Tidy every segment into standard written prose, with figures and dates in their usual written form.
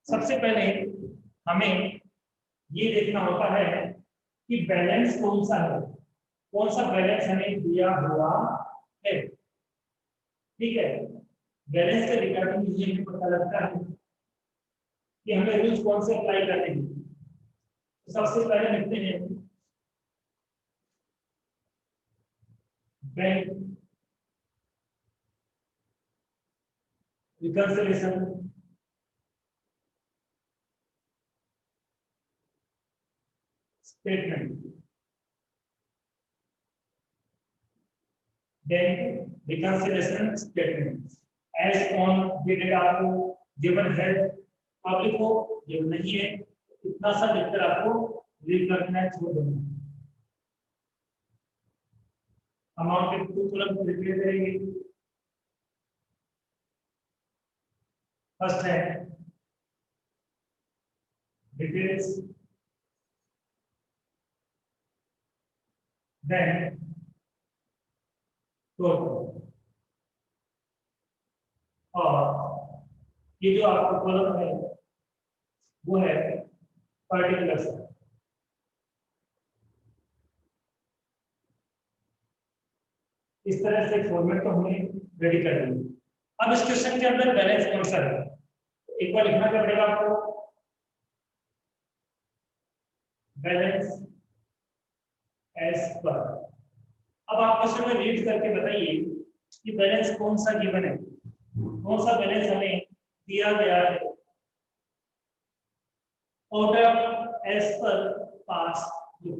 सबसे पहले हमें ये देखना होता है कि बैलेंस कौन सा है, कौन सा बैलेंस हमें दिया हुआ है। ठीक है, बैलेंस के रिगार्डिंग मुझे भी पता लगता है कि हमें रूल्स कौन से अप्लाई करने हैं। तो सबसे पहले लिखते हैं bank reconciliation statement. Bank reconciliation statement as on ये डेटा आपको गिवन है, पब्लिक को गिवन नहीं है, इतना सा लिखकर आपको रीड करना छोड़ देना। अमाउंट को तुरंत लिख लेते रहेंगे। फर्स्ट है डिटेल्स, देन टोटल, और ये जो आपका कॉलम है वो है पर्टिकुलर। इस तरह से फॉर्मेट को हमने रेडी कर लिया। अब इस क्वेश्चन के अंदर बैलेंस कौन सा है, एक बार लिखना क्या पड़ेगा आपको, बैलेंस एज पर। अब आप क्वेश्चन में रीड करके बताइए कि बैलेंस कौन सा गिवन है, कौन सा बैलेंस हमें दिया गया है। ऑर्डर एज पर पास बुक,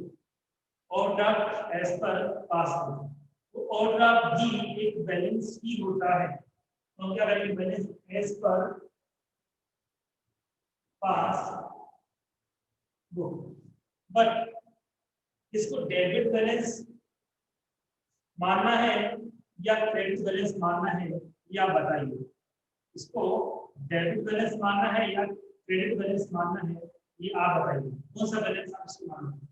ऑर्डर एज पर पास बुक, तो ऑर्डर भी एक बैलेंस ही होता है। तो क्या करेंगे, balance as per passbook. But इसको डेबिट बैलेंस मानना है या क्रेडिट बैलेंस मानना है, ये आप बताइए। इसको डेबिट बैलेंस मानना है या क्रेडिट बैलेंस मानना है, ये आप बताइए। कौन सा बैलेंस आप इसको मानना है,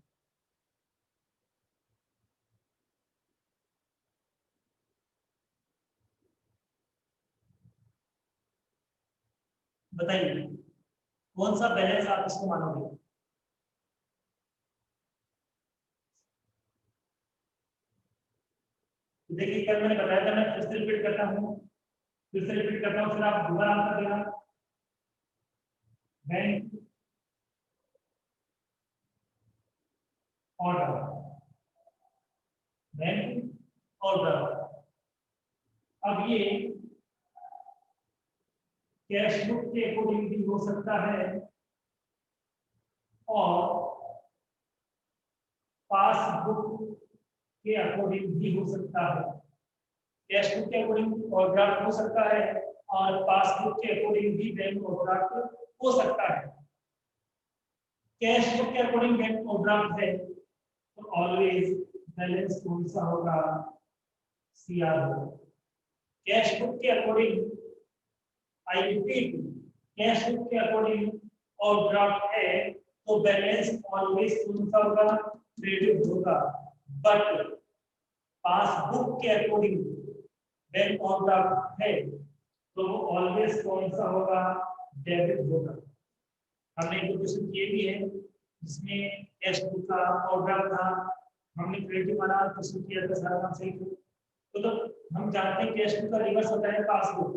बताइए कौन सा बैलेंस आप इसको मानोगे। देखिए कल मैंने बताया था, मैं फिर से रिपीट करता हूँ, फिर से रिपीट करता हूँ, फिर आप दोबारा आंसर देना। Bank order, bank order. अब ये कैश बुक के अकॉर्डिंग भी हो सकता है और पासबुक के अकॉर्डिंग भी हो सकता है। कैश बुक के अकॉर्डिंग ओवरड्राफ्ट हो सकता है और पासबुक के अकॉर्डिंग भी बैंक ओवरड्राफ्ट हो सकता है। कैश बुक के अकॉर्डिंग बैंक ओवरड्राफ्ट है तो ऑलवेज बैलेंस कौन सा होगा, सीआर होगा। कैश बुक के according, I repeat, cash book के अकॉर्डिंग ओवरड्राफ्ट है तो बैलेंस ऑलवेज कौन सा होगा, क्रेडिट होगा। बट पासबुक के अकॉर्डिंग बैंक ओवरड्राफ्ट है तो वो ऑलवेज कौन सा होगा, डेबिट होगा। हमने एक क्वेश्चन किए भी है जिसमें कैश बुक का ओवरड्राफ्ट था, हमने क्रेडिट वाला क्वेश्चन किया था, सारा काम सही था। तो हम जानते हैं कैश बुक का रिवर्स होता है पासबुक,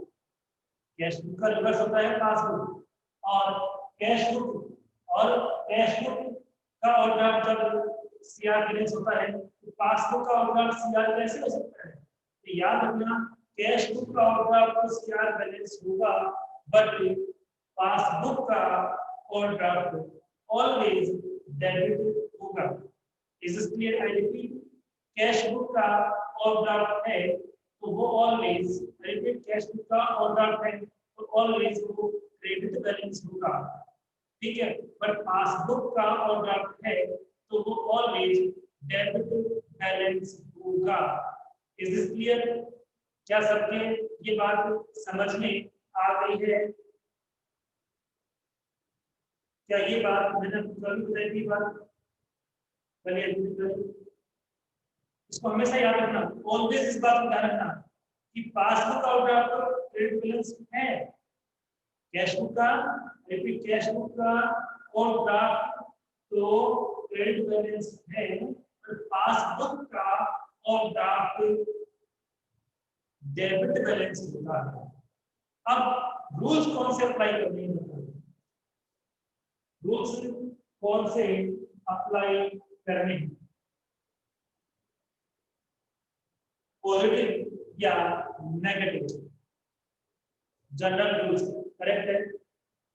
कैश बुक का रिवर्स होता है पासबुक, और कैश बुक का ओवरड्राफ्ट जब सीआर बैलेंस होता है तो पासबुक का ओवरड्राफ्ट सीआर कैसे हो सकता है। तो याद रखना, कैश बुक का ओवरड्राफ्ट सीआर बैलेंस होगा बट पासबुक का ओवरड्राफ्ट ऑलवेज डेबिट होगा। Is this clear? I repeat, cash book का ओवरड्राफ्ट है तो वो ऑलवेज, रिपीट, कैश बुक का ओवरड्राफ्ट है तो ऑलवेज वो क्रेडिट बैलेंस होगा, ठीक है। बट पासबुक का ओवरड्राफ्ट है तो वो ऑलवेज डेबिट बैलेंस होगा। Is this clear? क्या सबके ये बात समझ में आ गई है? क्या ये बात मैंने कभी बताई थी बात? इसको हमेशा याद रखना, ऑलवेज इस बात को ध्यान रखना कि पासबुक का ओवरड्राफ्ट क्रेडिट बैलेंस है, कैश बुक का रिपीट, कैश बुक का और ड्राफ्ट तो क्रेडिट बैलेंस है, पासबुक का और ड्राफ्ट डेबिट बैलेंस होता है। अब रूल्स कौन से अप्लाई करने हैं, रूल्स कौन से अप्लाई करने हैं, पॉजिटिव या नेगेटिव, जनरल रूल्स, करेक्ट है।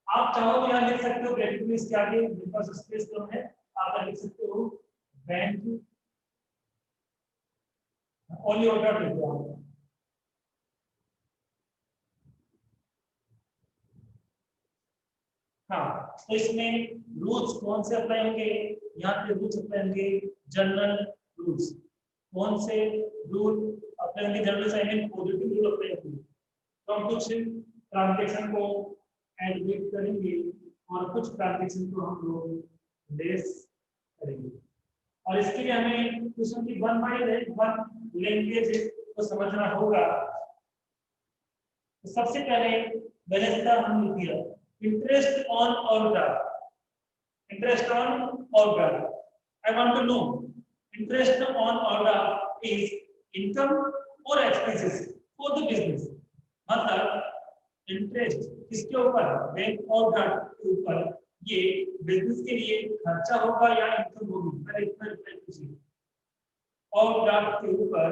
आप चाहो तो यहाँ लिख सकते हो क्रेडिट रूल्स के आगे, मेरे पास स्पेस कम है, आप लिख सकते हो बैंक ओनली ऑर्डर लिख दो। हाँ, तो इसमें रूल्स कौन से अप्लाई होंगे, यहाँ पे रूल्स अप्लाई होंगे जनरल रूल्स। कौन से रूल अप्लाई होंगे, जनरल से I mean positive rule apply होंगे। तो हम कुछ ट्रांजैक्शन को एडमिट करेंगे और कुछ ट्रांजैक्शन को हम लोग लेस करेंगे, और इसके लिए हमें क्वेश्चन की वन लैंग्वेज को समझना होगा। तो सबसे पहले बैलेंस का हम लिख दिया, interest on order, interest on order. I want to know interest on order is income और एक्सपेंसेस फॉर द बिजनेस। मतलब इंटरेस्ट किसके ऊपर, बैंक ऑर्डर के ऊपर, ये बिजनेस के लिए खर्चा होगा या इनकम होगी, पहले इतना रिप्लाई कीजिए। और ड्राफ्ट के ऊपर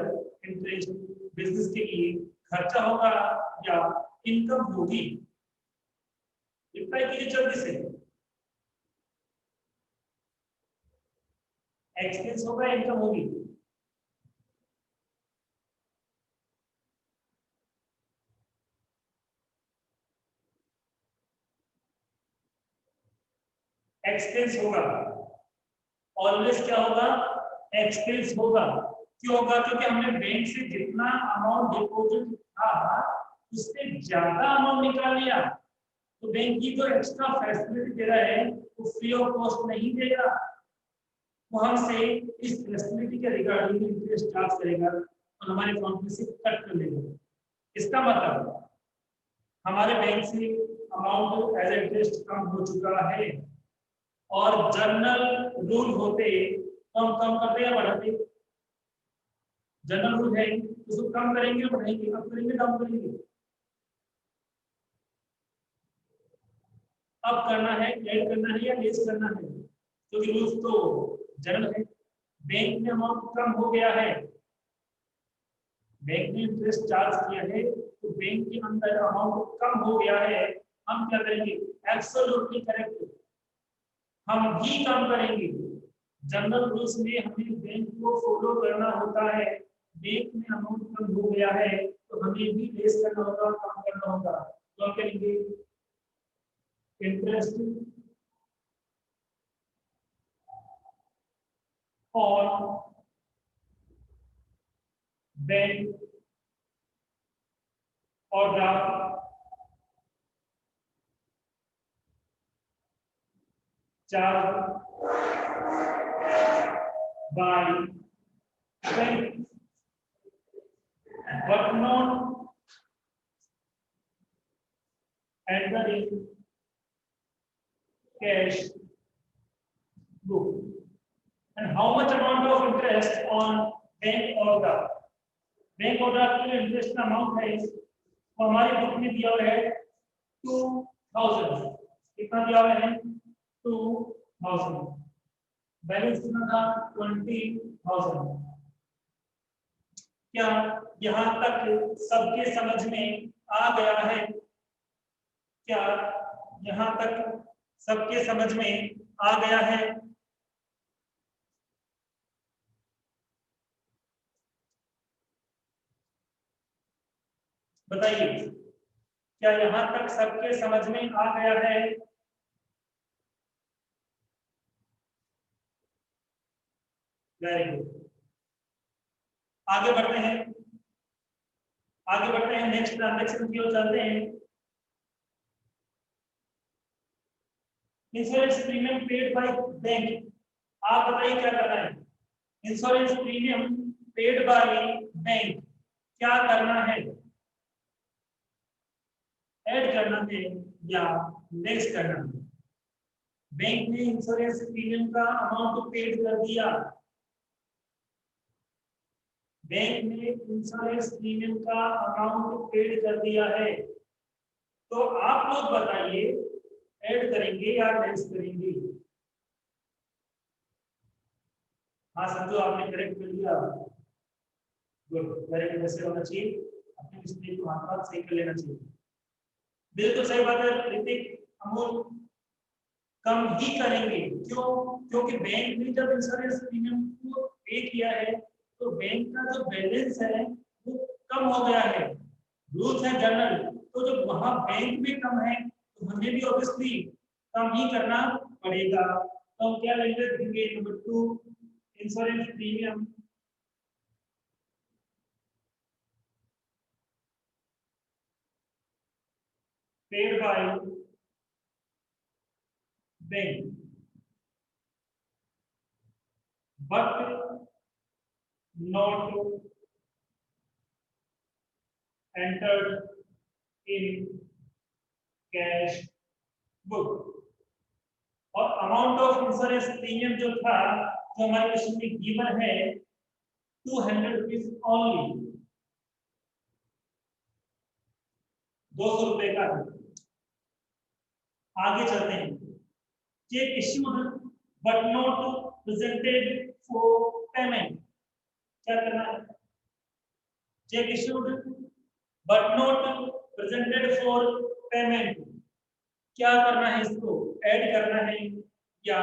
इंटरेस्ट बिजनेस के लिए खर्चा होगा या इनकम होगी, रिप्लाई कीजिए जल्दी से। एक्सपेंस होगा, इनकम होगी, एक्सपेंस होगा, ऑलवेज क्या होगा, एक्सपेंस होगा। क्यों होगा, क्योंकि हमने बैंक से जितना अमाउंट डिपॉजिट था उससे ज्यादा अमाउंट निकाल लिया, तो बैंक की जो एक्स्ट्रा फैसिलिटी दे रहा है वो फ्री ऑफ कॉस्ट नहीं देगा, वो हमसे इस फैसिलिटी के रिगार्डिंग इंटरेस्ट चार्ज करेगा और हमारे अकाउंट में से कट कर लेगा। इसका मतलब हमारे बैंक से अमाउंट एज इंटरेस्ट कम हो चुका है, और जनरल रूल होते तो हम कम करते या बढ़ाते, जनरल रूल है उसको कम करेंगे और बढ़ाएंगे, अब करेंगे कम करेंगे। अब करना है, ऐड करना है या लेस करना है, क्योंकि रूल्स तो जनरल है। बैंक में अमाउंट कम हो गया है, बैंक ने इंटरेस्ट चार्ज किया है, तो बैंक के अंदर अमाउंट कम हो गया है, हम क्या करेंगे, एब्सोल्युटली करेक्ट, हम भी कम करेंगे। जनरल रूल्स में हमें बैंक को फॉलो करना होता है, बैंक में अमाउंट कम हो गया है तो हमें भी लेस करना होगा, कम करना होगा, तो हम करेंगे इंटरेस्ट ऑन बैंक और charge by bank, but not entering cash book. And how much amount of interest on bank overdraft? Bank overdraft के इंटरेस्ट का अमाउंट है तो हमारे बुक में दिया हुआ है 2000, कितना दिया हुआ है 2000, बैलेंस कितना था 20000। क्या यहाँ तक सबके समझ में आ गया है, क्या यहाँ तक सबके समझ में आ गया है? बताइए, क्या यहाँ तक सबके समझ में आ गया है? वेरी गुड, आगे बढ़ते हैं, आगे बढ़ते हैं, नेक्स्ट ट्रांजैक्शन की ओर चलते हैं। Insurance premium paid by bank, आप बताइए क्या करना है? Insurance premium paid by bank क्या करना है? ऐड करना है या लेस करना है। बैंक ने इंश्योरेंस प्रीमियम का अमाउंट पेड कर दिया, बैंक ने इंश्योरेंस प्रीमियम का अमाउंट पेड कर दिया है, तो आप लोग बताइए ऐड करेंगे या लेस करेंगे? हाँ समझो, आपने करेक्ट कर लिया, गुड, वेरी गुड, ऐसे होना चाहिए, अपने मिस्टेक को हाथ सही कर लेना चाहिए। बिल्कुल सही बात है ऋतिक, अमूल, कम ही करेंगे। क्यों? क्योंकि बैंक ने जब इंश्योरेंस प्रीमियम को पे किया है तो बैंक का जो बैलेंस है वो कम हो गया है। रूल्स है जनरल, तो जब वहां बैंक में कम है तो हमें भी ऑब्वियसली कम ही करना पड़ेगा। तो हम क्या लैंग्वेज देंगे? Number 2, insurance premium paid by bank but not entered in cash book। और अमाउंट ऑफ इंश्योरेंस प्रीमियम जो था, जो हमारे क्वेश्चन में गिवन है, 200 रुपीज ओनली, 200 रुपए का है। आगे चलते हैं। Check issued but not presented for payment, क्या करना है? Check issued but not presented for payment, क्या करना है? इसको ऐड करना है या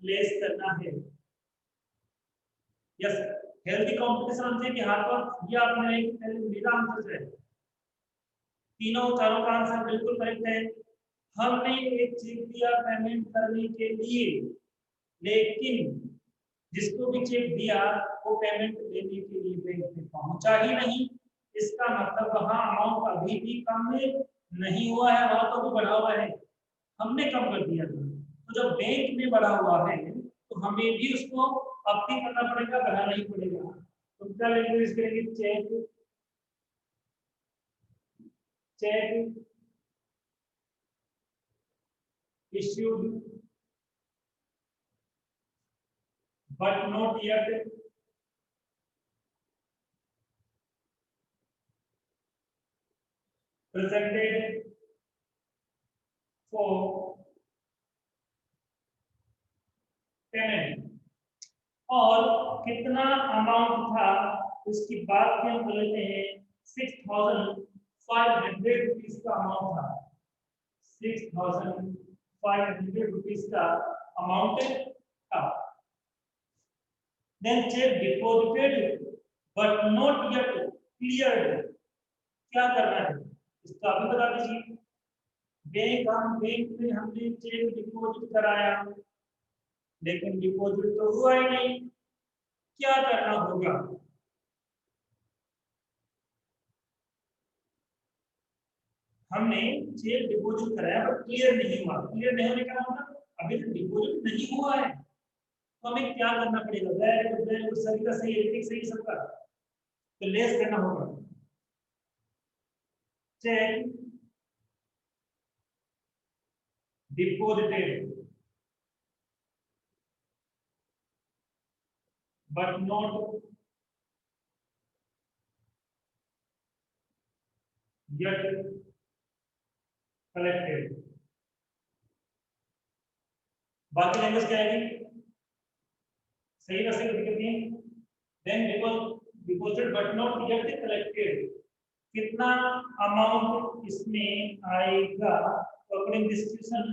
लेस करना है? यस, हेल्दी कंपटीशन हमसे कि हाथ पर, ये आपने मेरा आंसर है, तीनों चारों का आंसर बिल्कुल करेक्ट है। हमने एक चेक दिया पेमेंट करने के लिए, लेकिन जिसको भी चेक दिया वो पेमेंट लेने के लिए बैंक में पहुंचा ही नहीं। इसका मतलब वहां अमाउंट अभी भी कम नहीं हुआ है, वहां तो भी बढ़ा हुआ है, हमने कम कर दिया था। तो जब बैंक में बढ़ा हुआ है तो हमें भी उसको अब भी करना पड़ेगा, बढ़ाना ही पड़ेगा। तो क्या लैंग्वेज करेंगे? Cheque, cheque issued but not yet presented for payment। और कितना अमाउंट था उसकी बात भी हम कर लेते हैं। 6,500 रुपीज का अमाउंट था, 6,500 रुपीज का अमाउंट था। Then cheque deposited but not yet cleared, क्या करना है इसका भी बता दीजिए। बैंक में हमने चेक डिपॉजिट कराया, लेकिन डिपॉजिट तो हुआ ही नहीं, क्या करना होगा? हमने चेक डिपॉजिट कराया बट क्लियर नहीं हुआ, क्लियर नहीं होने का मतलब अभी तक डिपॉजिट नहीं हुआ है, तो हमें क्या करना पड़ेगा? सही का सही है, सही सबका, तो लेस करना होगा। Cheque deposited but not yet collected। बाकी लैंग्वेज क्या आएगी? सही का सही दिक्कत नहीं। Then deposit but not yet collected, कितना अमाउंट इसमें आएगा? तो अकॉर्डिंग डिस्क्रिप्शन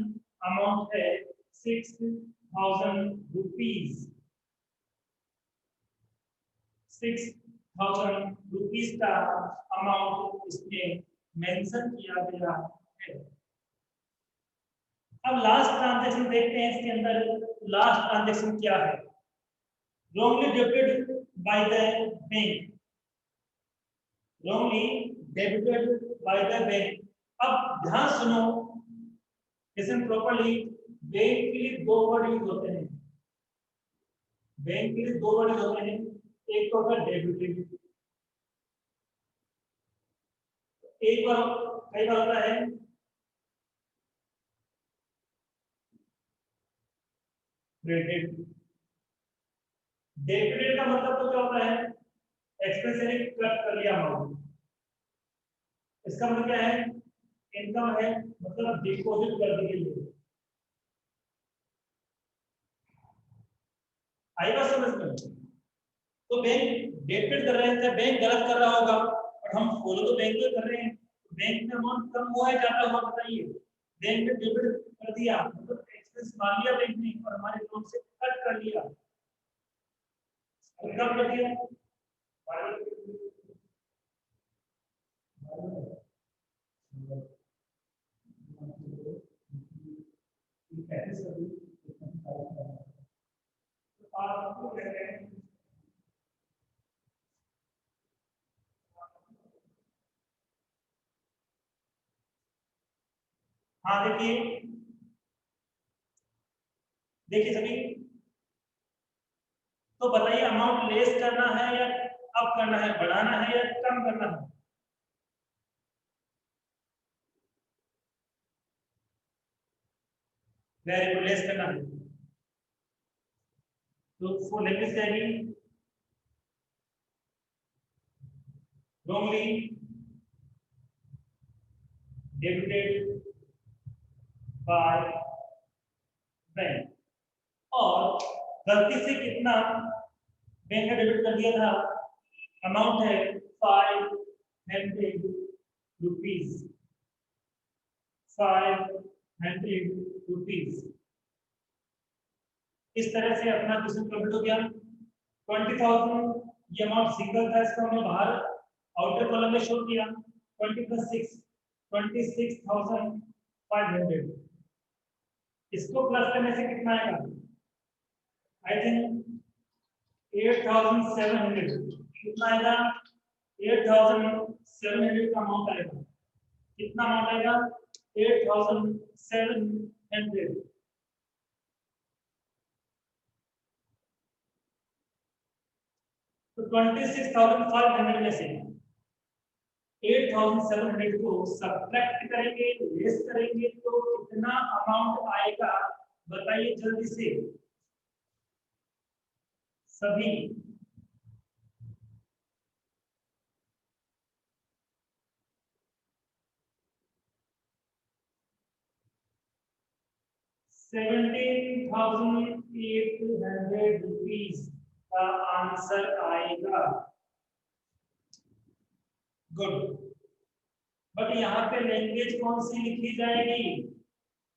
अमाउंट है 6,000 रुपीज, 6,000 रुपीज का अमाउंट इसमें मेंशन किया गया है। अब लास्ट ट्रांजैक्शन देखते हैं, इसके अंदर लास्ट ट्रांजैक्शन क्या है? wrongly debited by the bank, wrongly debited by the bank। अब ध्यान सुनो, लिसन प्रॉपर्ली। बैंक के लिए दो वर्ड यूज होते हैं, बैंक के लिए दो वर्ड होते हैं, एक तो होता है डेबिटेड, एक बार कई बार होता है क्रेडिट। डेबिटेड का मतलब तो क्या होता है, एक्सपेंस यानी कट कर लिया अमाउंट। इसका मतलब क्या है, इनकम है मतलब डिपॉजिट करने के लिए। आई बात समझ में? तो बैंक डेबिट कर रहे हैं तो बैंक गलत कर रहा होगा और हम फॉलो तो बैंक को कर रहे हैं। बैंक में अमाउंट कम हुआ है ज्यादा हुआ बताइए। बैंक ने डेबिट कर दिया मतलब एक्सपेंस मान लिया बैंक ने और हमारे अकाउंट से कट कर लिया। और कब कर दिया, हाँ देखिए, देखिए सभी, तो बताइए अमाउंट लेस करना है या अप करना है, बढ़ाना है या कम करना है? वेरी गुड, लेस करना है। तो फुल लैंग्वेज क्या है, wrongly debited by बैंक। और गलती से कितना बैंक ने डेबिट कर दिया था, अमाउंट है 500 रुपीज। 500 रुपीज। इस तरह से अपना क्वेश्चन कंप्लीट हो गया। 20,000 ये अमाउंट सिंगल था, इसको हमने बाहर आउटर कॉलम में शो किया। 20 + 6 26,500। इसको प्लस करने से कितना आएगा, आई थिंक 8,700। कितना आएगा, 8,700 का अमाउंट आएगा। कितना अमाउंट आएगा, 8,700। तो 26,500 में से 8,700 को सब्ट्रैक्ट करेंगे, लेस करेंगे तो कितना अमाउंट आएगा, बताइए जल्दी से सभी। 17,800 रुपीज का आंसर आएगा। गुड। बट यहाँ पे लैंग्वेज कौन सी लिखी जाएगी,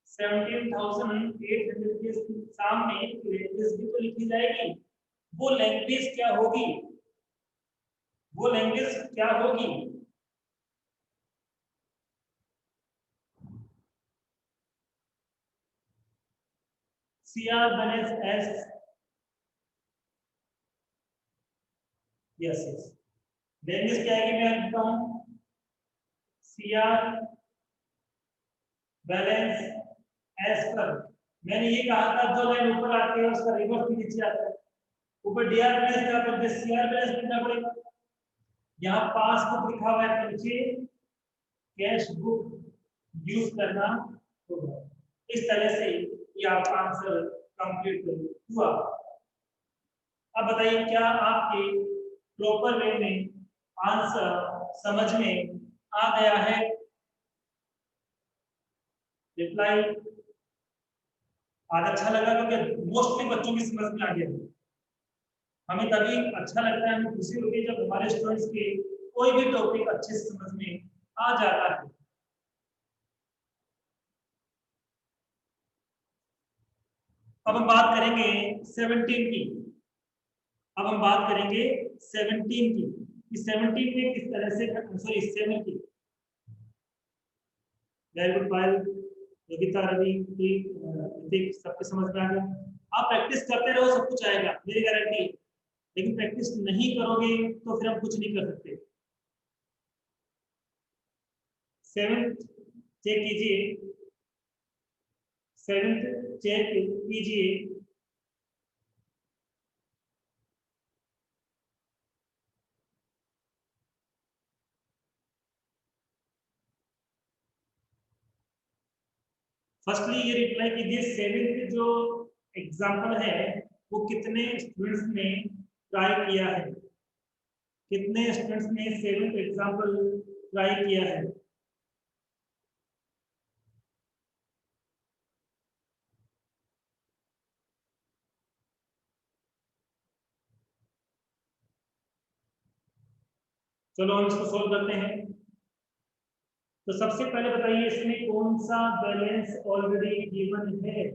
17,800 के सामने लैंग्वेज भी तो लिखी जाएगी। वो लैंग्वेज क्या होगी, वो लैंग्वेज क्या होगी, CR balance S. Yes yes, language क्या है कि मैं लिखता हूँ CR बैलेंस एस पर। मैंने ये कहा था दो लाइन ऊपर आती है उसका रिवर्स भी नीचे आता है। ऊपर डीआर बैलेंस का पर सीआर बैलेंस लिखना पड़ेगा। यहाँ पासबुक लिखा हुआ है तो नीचे कैश बुक यूज करना होगा। इस तरह से ये आपका आंसर कंप्लीट हुआ। अब बताइए क्या आपके प्रॉपर वे में आंसर समझ में आ गया है? रिप्लाई आज अच्छा लगा क्योंकि मोस्टली बच्चों की समझ में आ गया। हमें तभी अच्छा लगता है, हमें खुशी होती है जब हमारे स्टूडेंट्स के कोई भी टॉपिक अच्छे से समझ में आ जाता है। अब हम बात करेंगे 17 की। अब हम बात करेंगे 17 की कि 17 में किस तरह से, सॉरी 7 की। वेरी गुड पायल, योगिता, रवि, सबके समझ में आ गया। आप प्रैक्टिस करते रहो, सब कुछ आएगा, मेरी गारंटी है। लेकिन प्रैक्टिस नहीं करोगे तो फिर हम कुछ नहीं कर सकते। 7th चेक कीजिए, 7th चेक कीजिए। फर्स्टली ये रिप्लाई कीजिए, 7th जो एग्जाम्पल है वो कितने स्टूडेंट्स ने ट्राई किया है, कितने स्टूडेंट्स ने 7th एग्जाम्पल ट्राई किया है। चलो हम इसको सोल्व करते हैं। तो सबसे पहले बताइए इसमें कौन सा बैलेंस ऑलरेडी गिवन है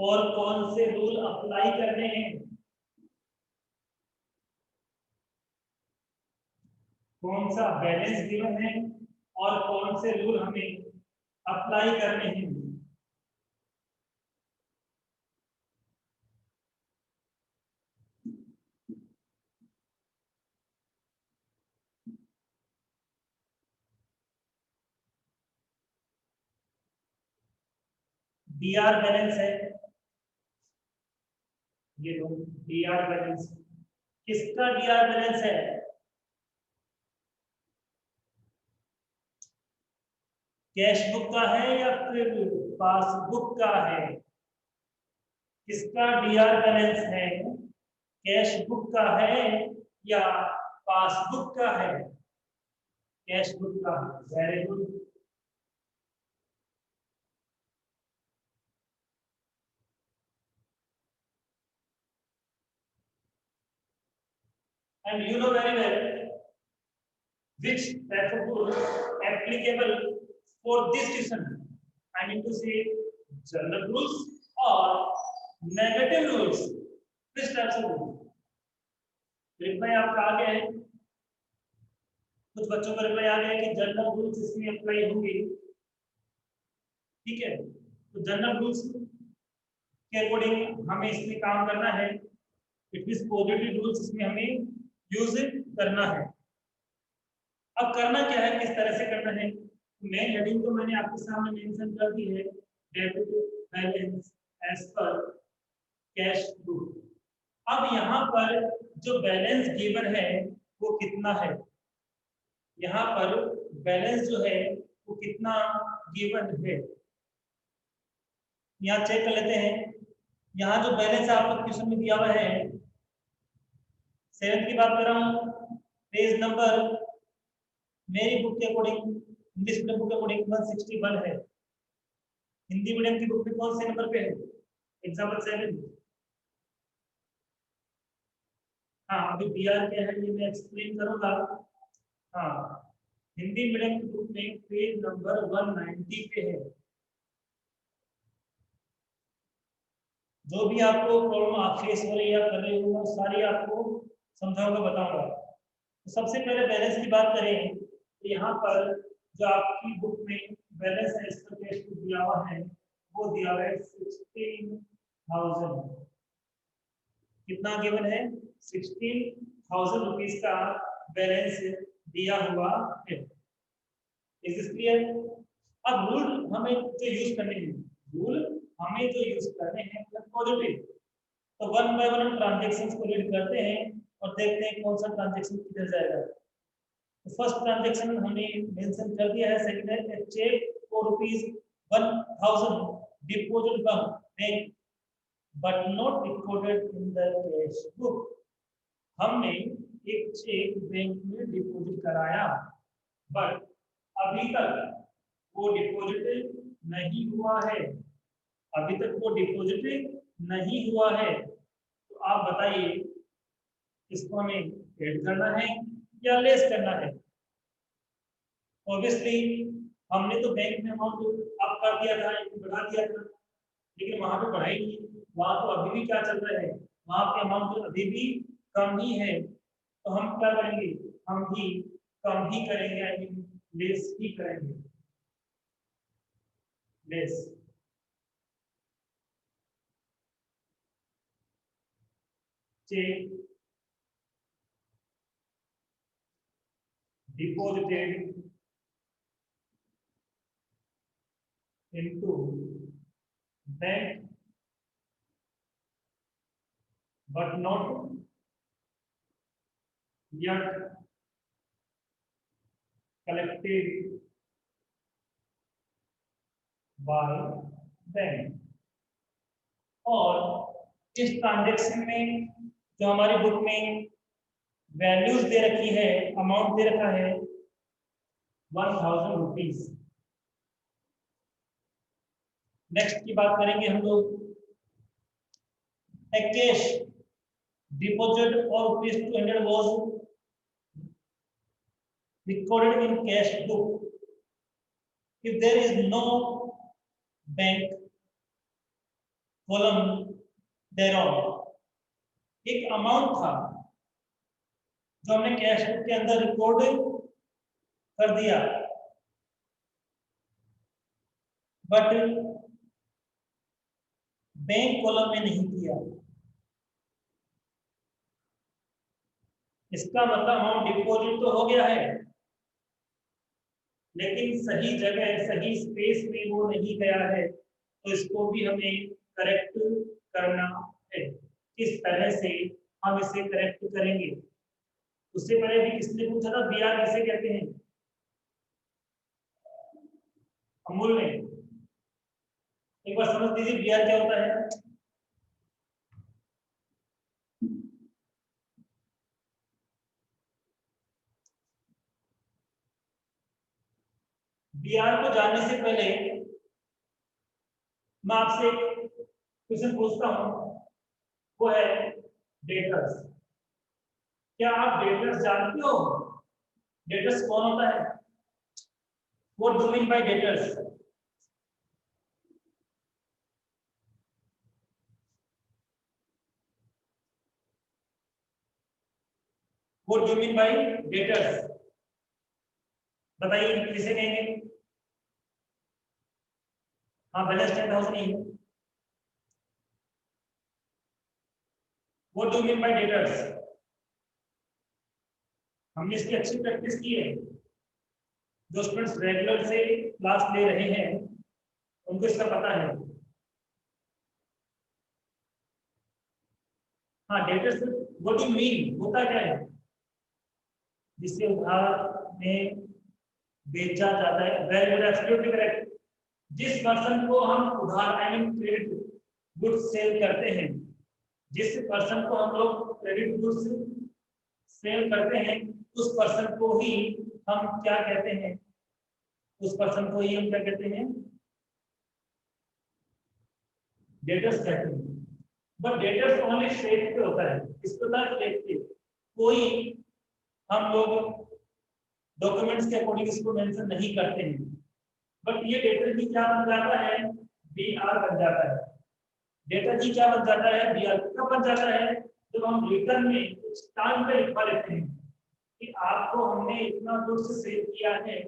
और कौन से रूल अप्लाई करने हैं। कौन सा बैलेंस गिवन है और कौन से रूल हमें अप्लाई करने हैं। डीआर बैलेंस है, ये लो डीआर बैलेंस। किसका डीआर बैलेंस है? कैश बुक का है या फिर पासबुक का है? किसका डीआर बैलेंस है? कैश बुक का है या पासबुक का है? कैश बुक का है। Very good. And you know very well which type of rules applicable for this decision. I mean to say general rules or negative rules. Which types of rules? Reply आपका आ गया है, कुछ बच्चों का reply आ गया है कि जनरल रूल्स इसमें अप्लाई होंगे। ठीक है, तो जनरल रूल्स के अकॉर्डिंग हमें इसमें काम करना है। इट मींस पॉजिटिव रूल्स इसमें हमें यूज करना है। अब करना क्या है, किस तरह से करना है? मेन हेडिंग तो मैंने आपके सामने मेंशन कर दी है, debit balance as per cash book. अब यहाँ पर जो बैलेंस गिवन है वो कितना है? यहाँ पर बैलेंस जो है वो कितना गिवन है, यहाँ चेक कर लेते हैं। यहाँ जो बैलेंस आपको क्वेश्चन में दिया हुआ है, 7th की बात कर रहा हूँ, पेज नंबर मेरी बुक के अकॉर्डिंग, इंग्लिश मीडियम बुक के अकॉर्डिंग 161 है। हिंदी मीडियम की बुक में कौन से नंबर पे है? एग्जाम्पल 7। हाँ, अभी बीआर क्या है ये मैं एक्सप्लेन करूंगा। हाँ, हिंदी मीडियम की बुक में पेज नंबर 190 पे है। जो भी आपको प्रॉब्लम आप फेस हो रही है, कर रहे हो, सारी आपको समझाऊंगा, बताऊंगा। तो सबसे पहले बैलेंस की बात करें तो यहाँ पर जो आपकी बुक में बैलेंस है इसका कैश दिया हुआ है, वो दिया हुआ है 16,000। कितना गिवन है? 16,000 रुपीज का बैलेंस दिया हुआ है। Is this clear? अब रूल हमें जो यूज करने हैं, रूल हमें जो यूज करने हैं पॉजिटिव। तो वन बाय वन ट्रांजेक्शंस को रीड करते हैं और देखते हैं कौन सा ट्रांजेक्शन किधर जाएगा। तो फर्स्ट ट्रांजेक्शन हमने मेंशन कर दिया है, सेकंड है cheque for ₹1,000 deposit bank but not recorded in the cash book. हमने एक चेक बैंक में डिपॉजिट कराया, बट अभी तक वो डिपॉजिट नहीं हुआ है। अभी तक वो डिपॉजिट नहीं हुआ है। तो आप बताइए इसको हमें ऐड करना है या लेस करना है? ऑब्वियसली हमने तो बैंक में अमाउंट अप कर दिया था, बढ़ा दिया था, लेकिन वहां पे बढ़ाई नहीं। वहां तो अभी भी क्या चल रहा है, वहां पे अमाउंट तो अभी भी कम ही है। तो हम क्या करेंगे, हम भी कम ही करेंगे, आई मीन लेस ही करेंगे, less. Check deposited into bank but not yet collected by bank. और इस ट्रांजेक्शन में जो हमारी बुक में वैल्यूज दे रखी है, अमाउंट दे रखा है 1000 रुपीज। नेक्स्ट की बात करेंगे हम लोग, a cash deposit of rupees 200 was recorded in cash book if there is no bank column thereon। एक अमाउंट था जो हमने कैश बुक के अंदर रिकॉर्ड कर दिया, बट बैंक कॉलम में नहीं किया। इसका मतलब अमाउंट डिपॉजिट तो हो गया है, लेकिन सही जगह सही स्पेस में वो नहीं गया है, तो इसको भी हमें करेक्ट करना है। किस तरह से हम इसे करेक्ट करेंगे? उससे पहले भी किसने पूछा था बीआर किसे कहते हैं? अमूल ने। एक बार समझ दीजिए बीआर क्या होता है। बीआर को जानने से पहले मैं आपसे एक क्वेश्चन पूछता हूं, वो है डेटर्स। क्या आप डेटर्स जानते हो? डेटर्स कौन होता है? What do mean by debtors? What do mean by debtors? बताइए किसे कहेंगे? हाँ, बैलेंस 10,000 ही है। What do mean by debtors? हमने इसकी अच्छी प्रैक्टिस की है। जो स्टूडेंट्स रेगुलर से क्लास ले रहे हैं उनको इसका पता है। हाँ, डेटर्स व्हाट डू मीन होता क्या है? जिससे उधार में बेचा जाता है। Very good, absolutely correct. जिस पर्सन को हम उधार I mean credit goods sale करते हैं, जिस पर्सन को हम लोग क्रेडिट गुड्स सेल करते हैं, उस पर्सन को ही हम क्या कहते हैं? उस पर्सन को ही हम क्या कहते हैं? डेटर्स कहते हैं। बट डेटर्स ओनली शेप पे होता है। इस प्रकार शेप पे कोई हम लोग डॉक्यूमेंट्स के अकॉर्डिंग इसको मेंशन नहीं करते हैं। बट ये डेटर ही क्या बन जाता है? बीआर बन जाता है। डेटर ही क्या बन जाता है? बीआर कब बन जाता है? जब हम रिटर्न में टाइम पे लिखवा लेते हैं कि आपको हमने इतना गुड्स सेल किया है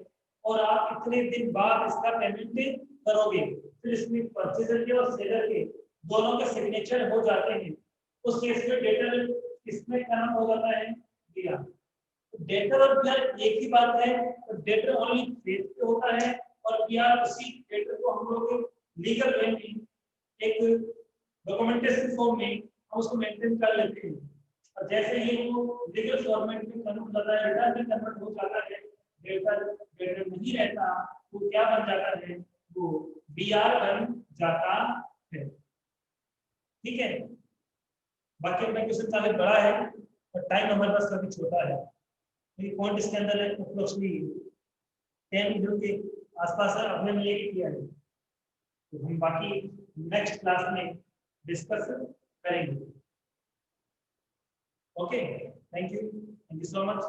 और आप इतने दिन बाद इसका पेमेंट करोगे। फिर इसमें परचेजर के और सेलर के दोनों के सिग्नेचर हो जाते हैं। उस केस में डेटर इसमें क्या नाम हो जाता है? बीआर। डेटर और बीआर एक ही बात है। तो डेटर ओनली फेस पे होता है और बीआर उसी डेटर को हम लोग लीगल वे में एक डॉक्यूमेंटेशन फॉर्म में हम उसको मेंटेन कर लेते हैं। और जैसे ही वो लीगल फॉर्मेट में कन्वर्ट हो जाता है, रिटर्न में कन्वर्ट हो जाता है, डेटर डेटर नहीं रहता, वो क्या बन जाता है? वो बीआर बन जाता है। ठीक है। बाकी अपना क्वेश्चन काफी बड़ा है और टाइम हमारे पास काफी छोटा है। पॉइंट इसके अंदर है अप्रोक्सीमेटली 10 मिनट के आसपास है, अपने लिए किया है। तो हम बाकी नेक्स्ट क्लास में डिस्कस करेंगे। Okay, thank you so much.